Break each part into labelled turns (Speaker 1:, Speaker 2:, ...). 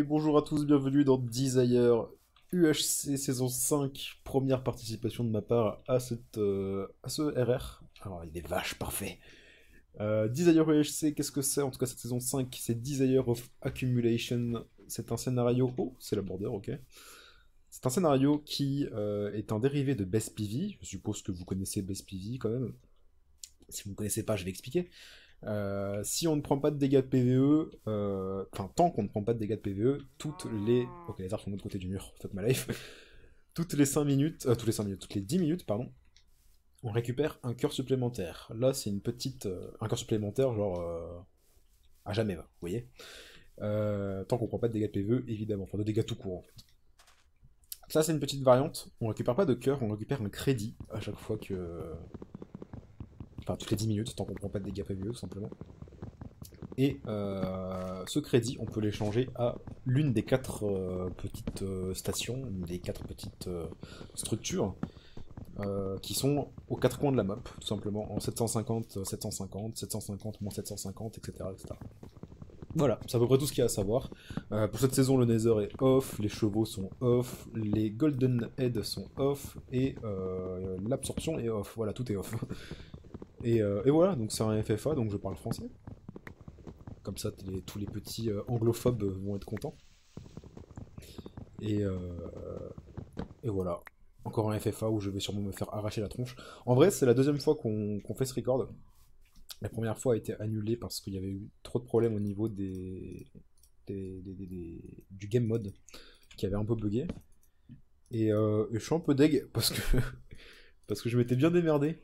Speaker 1: bonjour à tous, bienvenue dans Desire UHC saison 5, première participation de ma part à ce RR. Alors il est vache, parfait. Desire UHC, qu'est-ce que c'est? En tout cas cette saison 5, c'est Desire of Accumulation. C'est un scénario... Oh, c'est la border, ok. C'est un scénario qui est un dérivé de Best PV. Je suppose que vous connaissez Best PV quand même. Si vous ne connaissez pas, je vais expliquer. Si on ne prend pas de dégâts de PVE, enfin tant qu'on ne prend pas de dégâts de PVE, toutes les... Ok, les arbres sont de l'autre côté du mur, fuck my life. Toutes les 5 minutes, toutes les 10 minutes, pardon, on récupère un cœur supplémentaire. Là, c'est une petite... un cœur supplémentaire, genre... à jamais, vous voyez. Tant qu'on prend pas de dégâts de PVE, évidemment, enfin de dégâts tout court en fait. Ça, c'est une petite variante. On récupère pas de cœur, on récupère un crédit à chaque fois que... Enfin, toutes les 10 minutes, tant qu'on prend pas de dégâts PVE, tout simplement. Et ce crédit, on peut l'échanger à l'une des 4 petites stations, une des 4 petites structures, qui sont aux 4 coins de la map, tout simplement, en 750, 750, 750, moins 750, etc., etc. Voilà, c'est à peu près tout ce qu'il y a à savoir. Pour cette saison, le Nether est off, les chevaux sont off, les Golden Head sont off, et l'absorption est off. Voilà, tout est off. Et voilà, donc c'est un FFA, donc je parle français. Comme ça, tous les petits anglophobes vont être contents. Et voilà. Encore un FFA où je vais sûrement me faire arracher la tronche. En vrai, c'est la deuxième fois qu'on fait ce record. La première fois a été annulée parce qu'il y avait eu trop de problèmes au niveau du game mode qui avait un peu bugué. Et je suis un peu deg parce que, parce que je m'étais bien démerdé.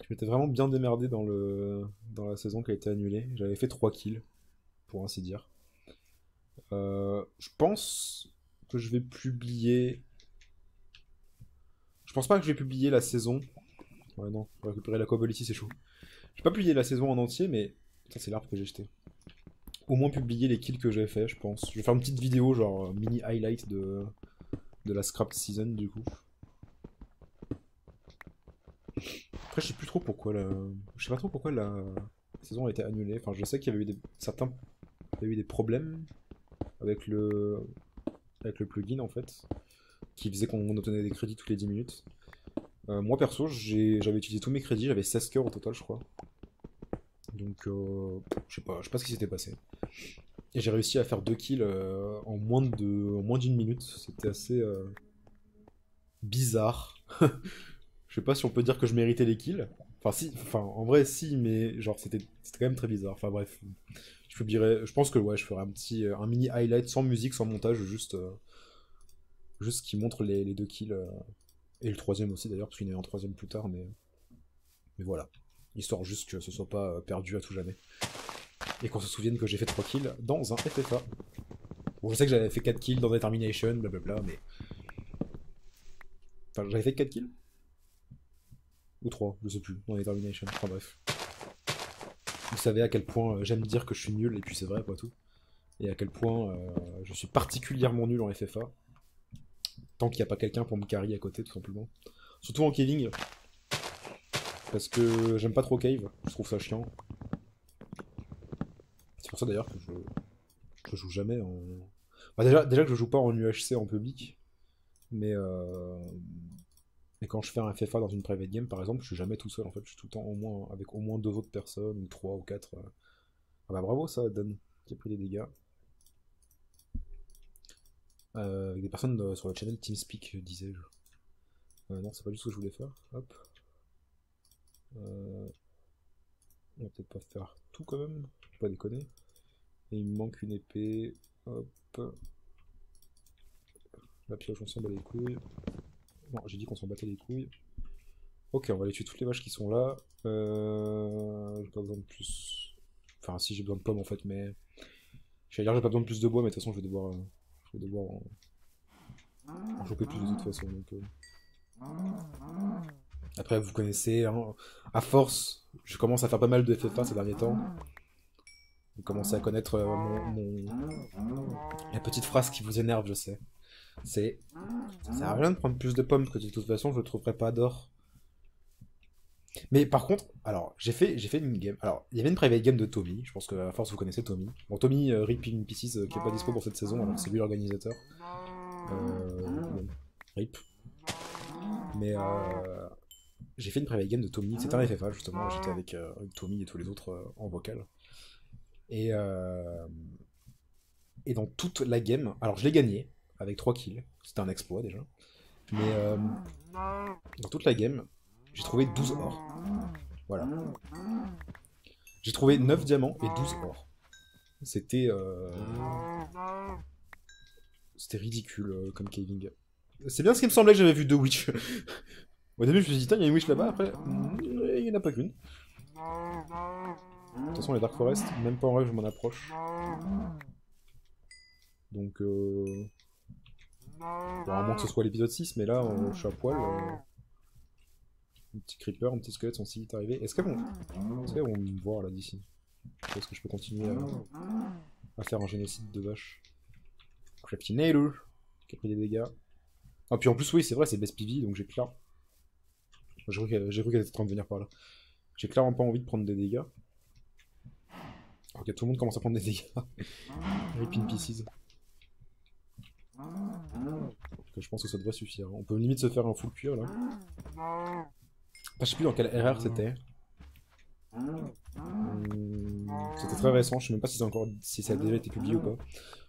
Speaker 1: Je m'étais vraiment bien démerdé dans la saison qui a été annulée. J'avais fait 3 kills, pour ainsi dire. Je pense que je vais publier... Je pense pas que je vais publier la saison. Ouais, non, pour récupérer la cobble ici, c'est chaud. Je vais pas publier la saison en entier, mais... Ça, c'est l'arbre que j'ai jeté. Au moins publier les kills que j'ai fait, je pense. Je vais faire une petite vidéo, genre mini highlight de la scrap season, du coup. Après, je sais plus trop pourquoi je sais pas trop pourquoi la saison a été annulée. Enfin, je sais qu'il y avait eu certains... Il y a eu des problèmes avec le plugin, en fait, qui faisait qu'on obtenait des crédits toutes les 10 minutes. Moi, perso, j'avais utilisé tous mes crédits, j'avais 16 cœurs au total, je crois. Donc, je sais pas ce qui s'était passé. Et j'ai réussi à faire 2 kills en moins d'une minute. C'était assez bizarre. Je sais pas si on peut dire que je méritais les kills. Enfin, si, enfin, en vrai, si, mais genre, c'était quand même très bizarre. Enfin, bref. Je publierai, je pense que ouais, je ferai un mini highlight sans musique, sans montage, juste qui montre les 2 kills. Et le troisième aussi d'ailleurs, parce qu'il y en a un troisième plus tard, mais voilà. Histoire juste que ce soit pas perdu à tout jamais. Et qu'on se souvienne que j'ai fait 3 kills dans un FFA. Bon, je sais que j'avais fait 4 kills dans Determination, blablabla, mais... Enfin, j'avais fait 4 kills? Ou 3, je sais plus, dans Determination, enfin bref. Vous savez à quel point j'aime dire que je suis nul, et puis c'est vrai, après tout. Et à quel point je suis particulièrement nul en FFA. Tant qu'il n'y a pas quelqu'un pour me carry à côté, tout simplement. Surtout en caving. Parce que j'aime pas trop cave, je trouve ça chiant. C'est pour ça d'ailleurs que je joue jamais en... Bah déjà que je joue pas en UHC en public. Mais quand je fais un FFA dans une private game, par exemple, je suis jamais tout seul en fait. Je suis tout le temps avec au moins 2 autres personnes, ou 3 ou 4. Ah bah bravo ça, Dan, qui a pris des dégâts. Avec des personnes sur le channel TeamSpeak, disais-je. Non, c'est pas du tout ce que je voulais faire. Hop. On va peut-être pas faire tout quand même, faut pas déconner. Et il me manque une épée. Hop. La pioche, on s'en bat les couilles. Non, j'ai dit qu'on s'en battait les couilles. Ok, on va aller tuer toutes les vaches qui sont là. J'ai pas besoin de plus. Enfin, si j'ai besoin de pommes en fait, mais. J'allais dire j'ai pas besoin de plus de bois, mais de toute façon, je vais devoir en choper plus de toute façon. Donc, Après, vous connaissez, hein, à force, je commence à faire pas mal de FFA ces derniers temps. Vous commencez à connaître la petite phrase qui vous énerve, je sais. C'est... Ça sert à rien de prendre plus de pommes, que de toute façon, je ne trouverai pas d'or. Mais par contre, alors, j'ai fait une game. Alors, il y avait une private game de Tommy. Je pense que à force vous connaissez Tommy. Bon, Tommy, Rip in Pieces, qui est pas dispo pour cette saison, alors que c'est lui l'organisateur. Bon, Rip. Mais j'ai fait une private game de Tommy. C'était un FFA justement. J'étais avec Tommy et tous les autres en vocal. Et, euh, et dans toute la game, alors je l'ai gagné avec 3 kills. C'était un exploit déjà. Mais dans toute la game, j'ai trouvé 12 or. Voilà. J'ai trouvé 9 diamants et 12 or. C'était c'était ridicule comme caving. C'est bien ce qui me semblait que j'avais vu 2 witch. Au début, je me suis dit, tiens, il y a une witch là-bas. Après, il n'y en a pas qu'une. De toute façon, les Dark Forest, même pas en rêve, je m'en approche. Donc, bon, à moins que ce soit l'épisode 6, mais là, je suis à poil. Un petit creeper, un petit squelette sont si vite arrivés. Est-ce qu'elles vont me voir là d'ici? Est-ce que je peux continuer à faire un génocide de vaches? Crafty-Nailor qui a pris des dégâts. Ah, puis en plus, oui, c'est vrai, c'est Best PV, donc j'ai clair. J'ai cru qu'elle était en train de venir par là. J'ai clairement pas envie de prendre des dégâts. Ok, tout le monde commence à prendre des dégâts. Rip in Pieces. Donc, je pense que ça devrait suffire. On peut limite se faire un full cuir là. Je sais plus dans quel RR c'était. C'était très récent, je sais même pas si ça a déjà été publié ou pas.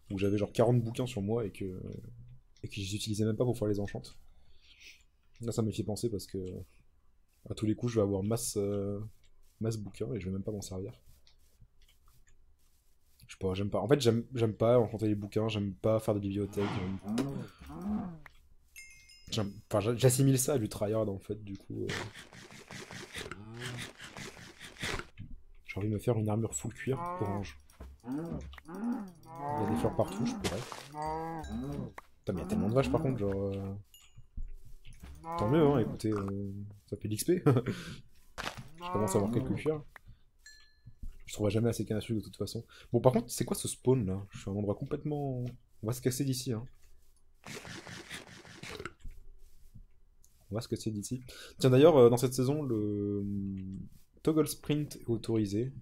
Speaker 1: Où j'avais genre 40 bouquins sur moi et que je les utilisais même pas pour faire les enchantes. Là ça me fait penser parce que à tous les coups je vais avoir masse bouquins et je vais même pas m'en servir. Je sais pas, j'aime pas. En fait j'aime pas enchanter les bouquins, j'aime pas faire des bibliothèques. Enfin j'assimile ça à du tryhard en fait du coup. J'ai envie de me faire une armure full cuir orange. Il y a des fleurs partout, je pourrais. Putain, mais il y a tellement de vaches par contre, genre. Tant mieux, hein, écoutez, ça fait de l'XP. Je commence à avoir quelques cuirs. Je trouverai jamais assez canne à sucre de toute façon. Bon, par contre, c'est quoi ce spawn là? Je suis à un endroit complètement. On va se casser d'ici, hein. On va se casser d'ici. Tiens, d'ailleurs, dans cette saison, le toggle sprint est autorisé.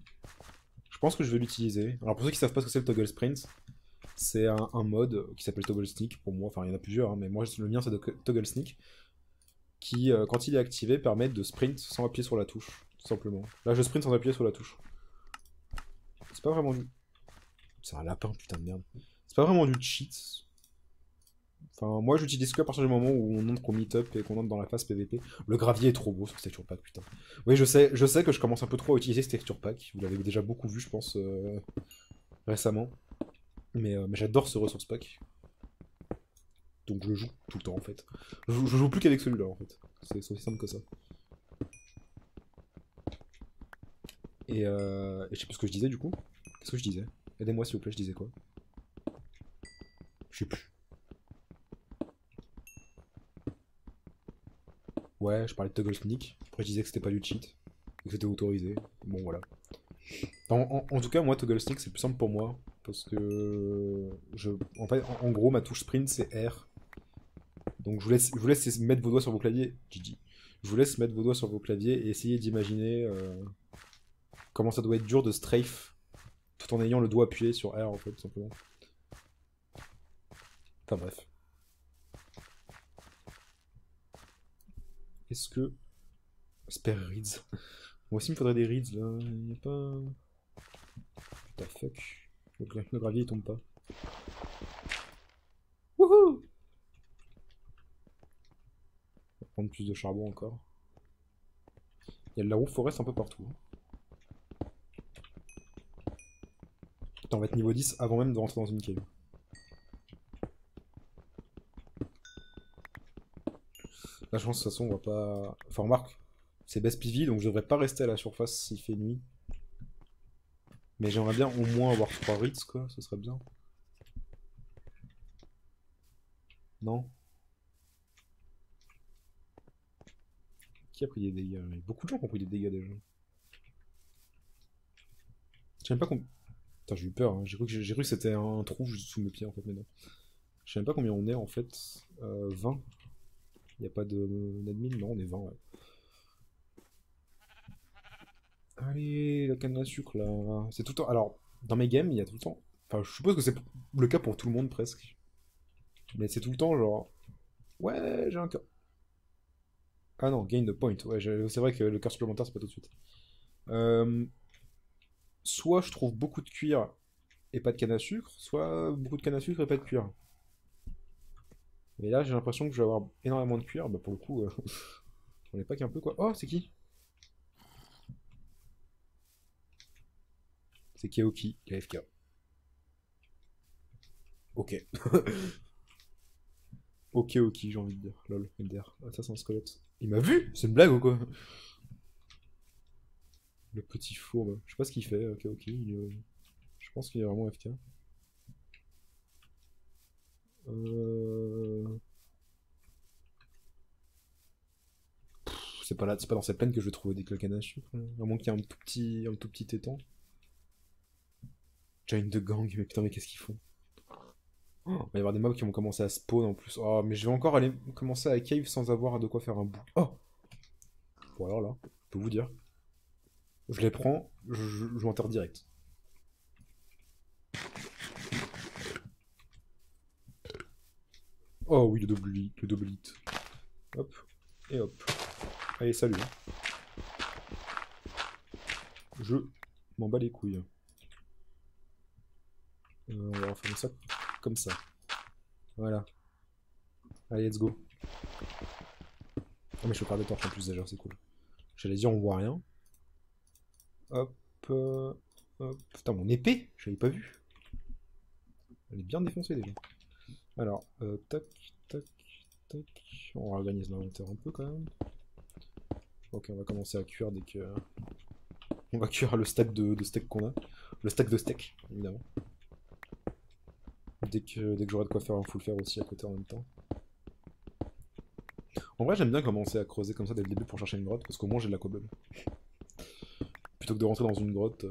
Speaker 1: Je pense que je vais l'utiliser. Alors, pour ceux qui savent pas ce que c'est le toggle sprint, c'est un mode qui s'appelle toggle sneak pour moi. Enfin, il y en a plusieurs, hein, mais moi, le mien, c'est toggle sneak. Qui, quand il est activé, permet de sprint sans appuyer sur la touche, tout simplement. Là, je sprint sans appuyer sur la touche. C'est pas vraiment du... C'est un lapin, putain de merde. C'est pas vraiment du cheat. Enfin, moi, j'utilise que à partir du moment où on entre au meet-up et qu'on entre dans la phase PVP. Le gravier est trop beau sur ce texture pack, putain. Oui, je sais que je commence un peu trop à utiliser ce texture pack. Vous l'avez déjà beaucoup vu, je pense, récemment. Mais j'adore ce resource pack. Donc je le joue tout le temps, en fait. Je joue plus qu'avec celui-là, en fait. C'est aussi simple que ça. Et je sais plus ce que je disais du coup. Qu'est-ce que je disais? Aidez-moi s'il vous plaît, je disais quoi? Je sais plus. Ouais, je parlais de toggle sneak. Après je disais que c'était pas du cheat. Que c'était autorisé. Bon voilà. En tout cas, moi toggle sneak c'est plus simple pour moi. Parce que en fait, en gros, ma touche sprint c'est R. Donc je vous laisse mettre vos doigts sur vos claviers. GG. Je vous laisse mettre vos doigts sur vos claviers et essayer d'imaginer comment ça doit être dur de strafe tout en ayant le doigt appuyé sur R en fait, tout simplement. Enfin bref. Est-ce que... Spare reads. Moi aussi il me faudrait des reads là. Il n'y a pas... What the fuck. Le gravier il tombe pas. Wouhou! On va prendre plus de charbon encore. Il y a de la roue forest un peu partout. Putain, on va être niveau 10 avant même de rentrer dans une cave. Là, je pense de toute façon, on va pas. Enfin, remarque, c'est best PV, donc je devrais pas rester à la surface s'il fait nuit. Mais j'aimerais bien au moins avoir 3 Ritz, quoi, ce serait bien. Non? Qui a pris des dégâts? Il y a beaucoup de gens qui ont pris des dégâts déjà. Je sais même pas combien. Putain, j'ai eu peur, hein. J'ai cru que c'était un trou juste sous mes pieds en fait, mais non. Je sais même pas combien on est en fait. 20. Il n'y a pas d'admin? Non, on est 20, ouais. Allez, la canne à sucre là. C'est tout le temps. Alors, dans mes games, il y a tout le temps. Enfin, je suppose que c'est le cas pour tout le monde presque. Mais c'est tout le temps genre. Ouais, j'ai un cœur. Ah non, gain de point. Ouais, c'est vrai que le cœur supplémentaire, c'est pas tout de suite. Euh, Soit je trouve beaucoup de cuir et pas de canne à sucre, soit beaucoup de canne à sucre et pas de cuir. Mais là, j'ai l'impression que je vais avoir énormément de cuir. Bah, pour le coup, on est pas qu'un peu quoi. Oh, c'est qui? C'est Keoki, KFK. Ok. Ok, ok, j'ai envie de dire. Lol, MDR. Ah, ça, c'est un squelette. Il m'a vu? C'est une blague ou quoi? Le petit fourbe. Je sais pas ce qu'il fait, ok, ok. Je pense qu'il est vraiment FK. Euh... C'est pas là, c'est pas dans cette plaine que je vais trouver des claques à sucre. À moins qu'il y ait un tout petit étang. Giant de gang, mais putain, mais qu'est-ce qu'ils font? Oh, il va y avoir des mobs qui vont commencer à spawn en plus. Oh, mais je vais encore aller commencer à cave sans avoir de quoi faire un bout. Oh! Bon, alors là, je peux vous dire. Je les prends, je m'enterre direct. Oh oui, le double hit. Hop, et hop. Allez, salut. Je m'en bats les couilles. On va refaire ça comme ça. Voilà. Allez, let's go. Ah mais je peux faire des torches en plus déjà, c'est cool. J'allais dire on voit rien. Hop, hop. Putain, mon épée, je l'avais pas vu. Elle est bien défoncée déjà. Alors, tac, tac, tac. On réorganise l'inventaire un peu quand même. Ok, on va commencer à cuire dès que... On va cuire le stack de steak qu'on a. Le stack de steak, évidemment. Dès que j'aurai de quoi faire, il faut le faire aussi à côté en même temps. En vrai, j'aime bien commencer à creuser comme ça dès le début pour chercher une grotte, parce qu'au moins j'ai de la cobble. Plutôt que de rentrer dans une grotte...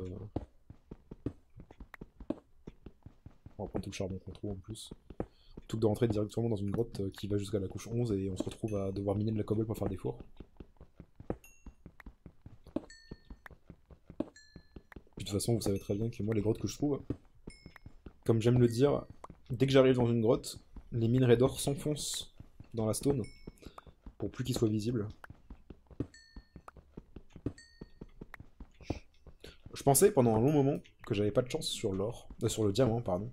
Speaker 1: On va prendre tout le charbon qu'on trouve en plus. Plutôt que de rentrer directement dans une grotte qui va jusqu'à la couche 11 et on se retrouve à devoir miner de la cobble pour faire des fours. Puis de toute façon, vous savez très bien que moi, les grottes que je trouve, comme j'aime le dire, dès que j'arrive dans une grotte, les minerais d'or s'enfoncent dans la stone pour plus qu'ils soient visibles. Je pensais pendant un long moment que j'avais pas de chance sur l'or, sur le diamant, pardon.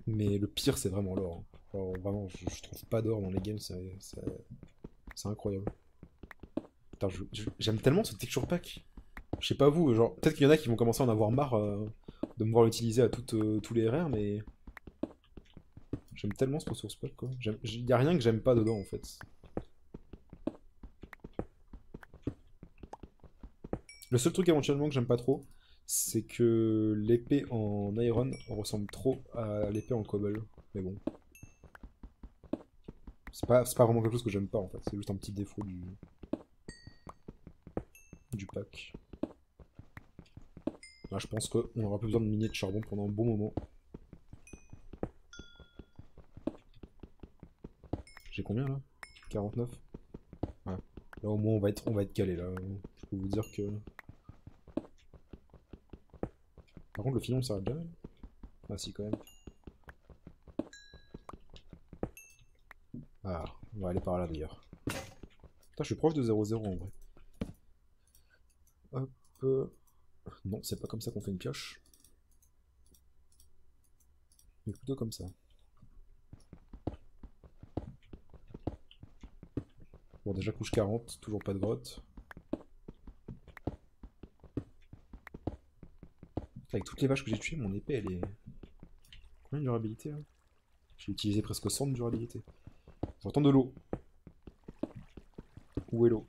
Speaker 1: Mais le pire, c'est vraiment l'or. Hein. Alors, vraiment, je trouve pas d'or dans les games, c'est incroyable. Putain, j'aime tellement ce texture pack. Je sais pas vous, genre, peut-être qu'il y en a qui vont commencer à en avoir marre de me voir l'utiliser à tous les RR, mais j'aime tellement ce ressource pack, quoi. Y a rien que j'aime pas dedans, en fait. Le seul truc éventuellement que j'aime pas trop, c'est que l'épée en iron ressemble trop à l'épée en cobble. Mais bon, c'est pas vraiment quelque chose que j'aime pas en fait, c'est juste un petit défaut du pack. Là, je pense qu'on aura plus besoin de miner de charbon pendant un bon moment. J'ai combien là? 49? Ouais. Là au moins on va être calé là. Je peux vous dire que... Par contre le filon ça va bien. Ah si quand même. Ah, on va aller par là d'ailleurs. Putain, je suis proche de 0-0 en vrai. Hop. Non, c'est pas comme ça qu'on fait une pioche. Mais plutôt comme ça. Bon, déjà couche 40, toujours pas de grotte. Avec toutes les vaches que j'ai tuées, mon épée elle est... Combien de durabilité là? J'ai utilisé presque 100 de durabilité. J'entends de l'eau. Où est l'eau?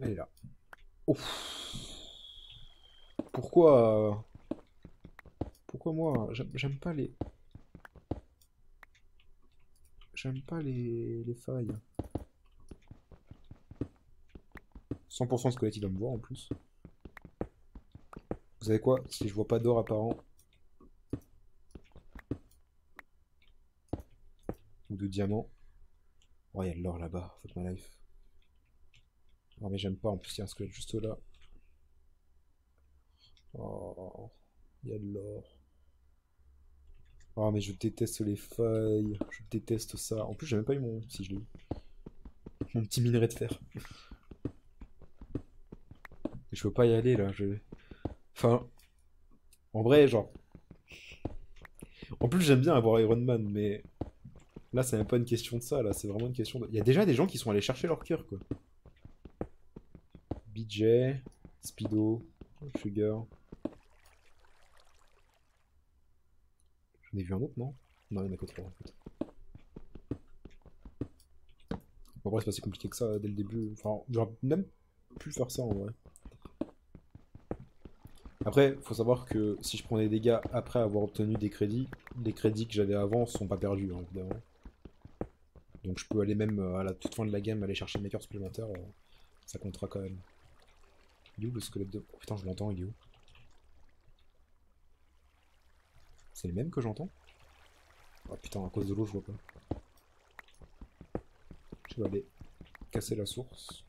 Speaker 1: Elle est là. Ouf. Pourquoi... Pourquoi moi j'aime pas les... J'aime pas les failles. 100% de squelette il va me voir en plus. Vous savez quoi? Si je vois pas d'or apparent... Ou de diamant... Oh, il y a de l'or là-bas. Fuck my life. Oh mais j'aime pas, en plus il y a un squelette juste là. Oh, il y a de l'or. Oh mais je déteste les failles, je déteste ça. En plus j'ai même pas eu mon... Si je l'ai eu. Mon petit minerai de fer. Et je peux pas y aller là, je... Enfin, en vrai genre... En plus j'aime bien avoir Iron Man, mais... Là c'est même pas une question de ça, là c'est vraiment une question de... Il y a déjà des gens qui sont allés chercher leur cœur quoi. BJ, Speedo, Sugar... J'en ai vu un autre non? Non il y en a que trois en fait. En vrai c'est pas si compliqué que ça dès le début. Enfin, j'aurais même pu faire ça en vrai. Après, faut savoir que si je prends des dégâts après avoir obtenu des crédits, les crédits que j'avais avant sont pas perdus, hein, évidemment. Donc je peux aller même à la toute fin de la game aller chercher mes cœurs supplémentaires, ça comptera quand même. Il est où le squelette de... Oh putain, je l'entends, il est où? C'est le même que j'entends? Oh putain, à cause de l'eau, je vois pas. Je vais aller casser la source.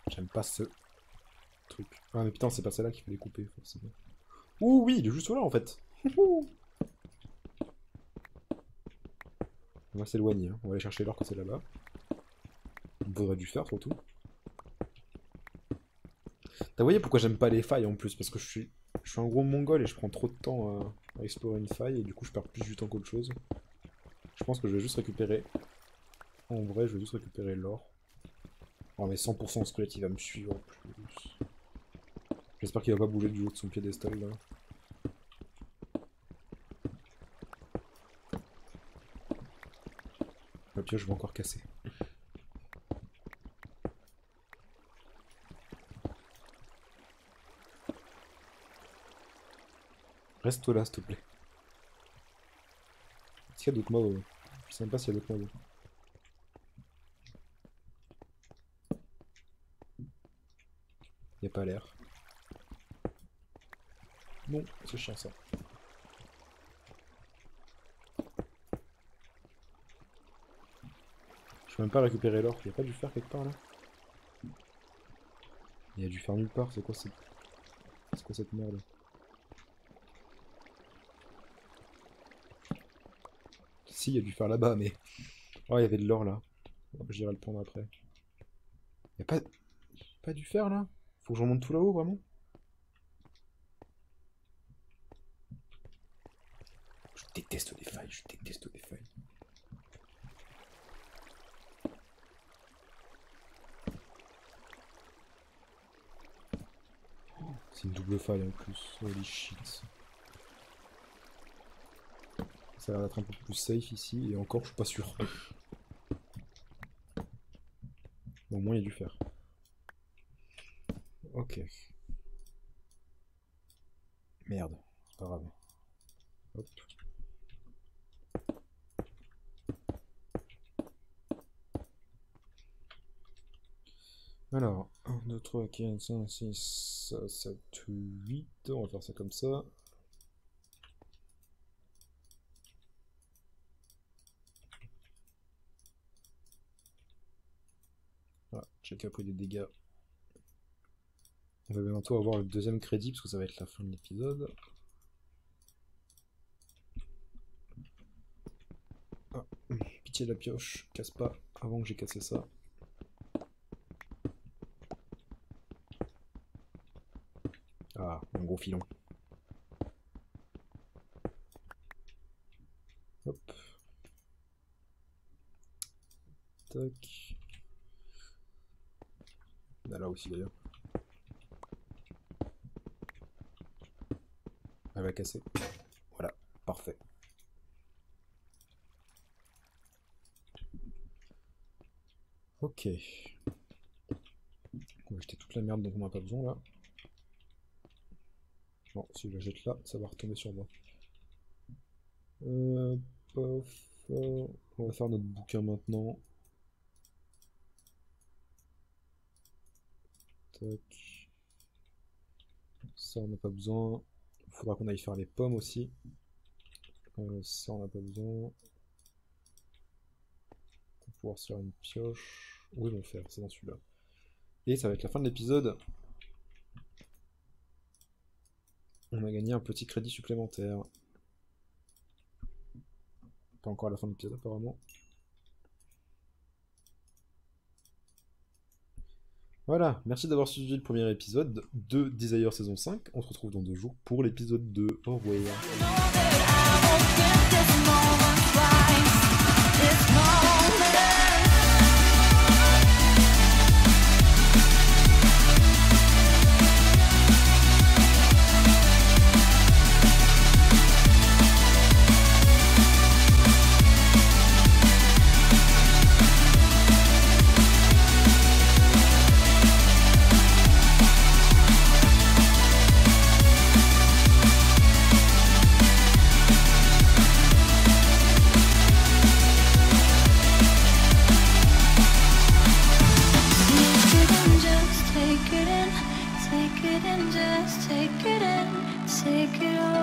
Speaker 1: J'aime pas ce truc. Ah mais putain, c'est pas celle-là qu'il fallait couper, forcément. Ouh oui, il est juste là en fait. On va s'éloigner, hein. On va aller chercher l'or quand c'est là-bas. On devrait du faire surtout. T'as voyé pourquoi j'aime pas les failles en plus? Parce que je suis un gros mongol et je prends trop de temps à explorer une faille et du coup je perds plus du temps qu'autre chose. Je pense que je vais juste récupérer. En vrai, je vais juste récupérer l'or. Oh mais 100% squelette il va me suivre en plus. J'espère qu'il va pas bouger du haut de son piédestal là. La pioche, je vais encore casser. Reste là s'il te plaît. Est-ce qu'il y a d'autres mobs? Je sais même pas s'il y a d'autres mobs. Y a pas l'air. Non, c'est chiant ça. Je peux même pas récupérer l'or. Y a pas dû faire quelque part là? Il y a dû faire nulle part. C'est quoi cette merde? Si, il y a dû faire là-bas, mais. Oh, il y avait de l'or là. J'irai le prendre après. Y a pas dû faire là? Faut que je remonte tout là-haut vraiment? Je déteste les failles, je déteste les failles. C'est une double faille en plus. Holy shit. Ça a l'air d'être un peu plus safe ici, et encore je suis pas sûr. Bon, au moins il y a dû faire. Ok. Merde, c'est pas grave. Hop. Alors, 1, 2, 3, 4, 5, 6, 7, 8. On va faire ça comme ça. Voilà, chacun a pris des dégâts. On va bientôt avoir le deuxième crédit parce que ça va être la fin de l'épisode. Ah, pitié de la pioche, casse pas avant que j'ai cassé ça. Ah, un gros filon. Hop. Tac. Là aussi d'ailleurs. Elle va casser. Voilà, parfait. Ok. On va jeter toute la merde dont on n'a pas besoin là. Bon, si je la jette là, ça va retomber sur moi. Pof. On va faire notre bouquin maintenant. Tac. Ça, on n'a pas besoin. faudra qu'on aille faire les pommes aussi. Ça, on n'a pas besoin. On va pouvoir se faire une pioche. Où ils vont faire? C'est dans celui-là. Et ça va être la fin de l'épisode. On a gagné un petit crédit supplémentaire. Pas encore à la fin de l'épisode apparemment. Voilà, merci d'avoir suivi le premier épisode de Desire saison 5. On se retrouve dans 2 jours pour l'épisode 2. Au revoir. Take it all.